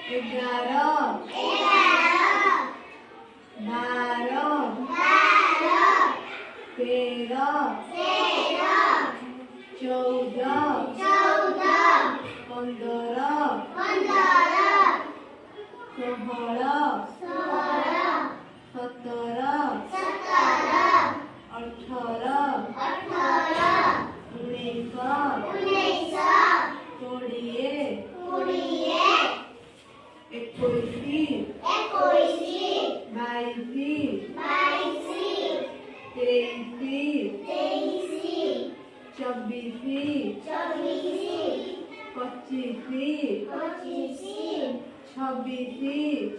11 12 13 14 15 16 17 18 19 20 21 22 23 24 25 26 27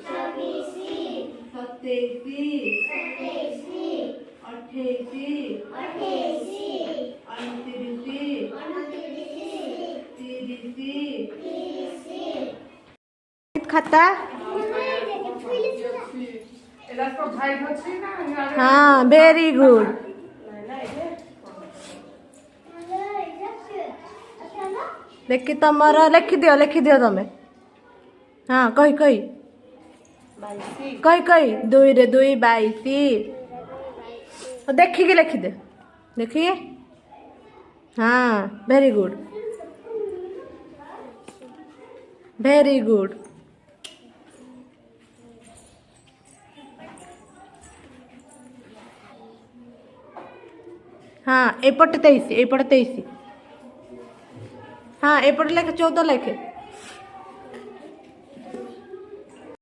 28 30 खाता हाँ very good देखी तमर लिखि दियो तमे हाँ कही कही कही 2 रे 2 22 देखिए लिखिदे देखिए हाँ वेरी गुड हाँ एपटे 23 हाँ एपटे लेखे 14 लेखे